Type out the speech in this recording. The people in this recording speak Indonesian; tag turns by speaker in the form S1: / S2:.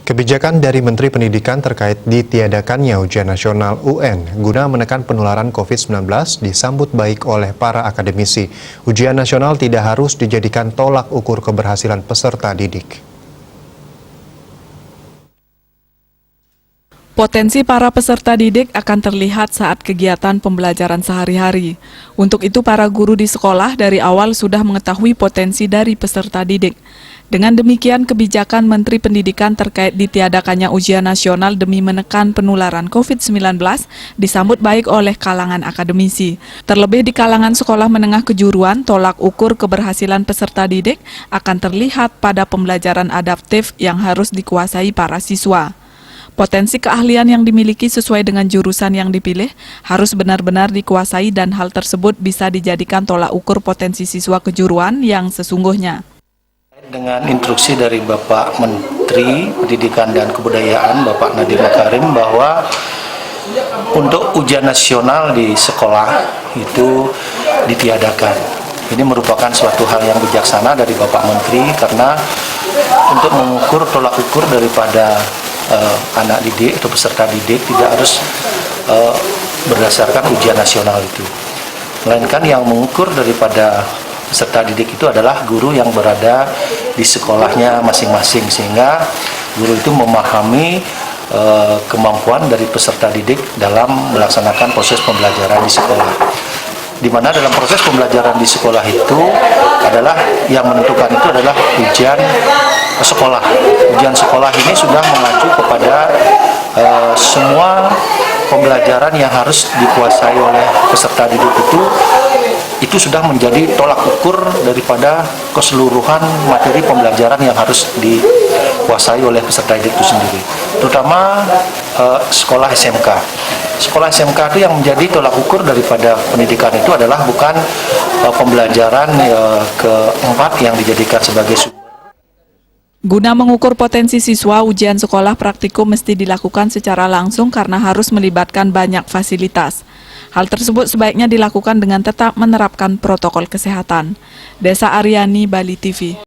S1: Kebijakan dari Menteri Pendidikan terkait ditiadakannya ujian nasional UN guna menekan penularan COVID-19 disambut baik oleh para akademisi. Ujian nasional tidak harus dijadikan tolak ukur keberhasilan peserta didik.
S2: Potensi para peserta didik akan terlihat saat kegiatan pembelajaran sehari-hari. Untuk itu, para guru di sekolah dari awal sudah mengetahui potensi dari peserta didik. Dengan demikian, kebijakan Menteri Pendidikan terkait ditiadakannya ujian nasional demi menekan penularan COVID-19 disambut baik oleh kalangan akademisi. Terlebih di kalangan sekolah menengah kejuruan, tolak ukur keberhasilan peserta didik akan terlihat pada pembelajaran adaptif yang harus dikuasai para siswa. Potensi keahlian yang dimiliki sesuai dengan jurusan yang dipilih harus benar-benar dikuasai dan hal tersebut bisa dijadikan tolak ukur potensi siswa kejuruan yang sesungguhnya.
S3: Dengan instruksi dari Bapak Menteri Pendidikan dan Kebudayaan, Bapak Nadiem Makarim, bahwa untuk ujian nasional di sekolah itu ditiadakan. Ini merupakan suatu hal yang bijaksana dari Bapak Menteri karena untuk mengukur tolak ukur daripada anak didik atau peserta didik tidak harus berdasarkan ujian nasional itu, melainkan yang mengukur daripada peserta didik itu adalah guru yang berada di sekolahnya masing-masing, sehingga guru itu memahami kemampuan dari peserta didik dalam melaksanakan proses pembelajaran di sekolah. Di mana dalam proses pembelajaran di sekolah itu adalah yang menentukan itu adalah ujian sekolah. Ujian sekolah ini sudah mengacu kepada semua pembelajaran yang harus dikuasai oleh peserta didik itu sudah menjadi tolak ukur daripada keseluruhan materi pembelajaran yang harus dikuasai oleh peserta didik itu sendiri, terutama sekolah SMK. Sekolah SMK itu yang menjadi tolak ukur daripada pendidikan itu adalah bukan pembelajaran keempat yang dijadikan sebagai sumber.
S2: Guna mengukur potensi siswa, ujian sekolah praktikum mesti dilakukan secara langsung karena harus melibatkan banyak fasilitas. Hal tersebut sebaiknya dilakukan dengan tetap menerapkan protokol kesehatan. Desa Aryani, Bali TV.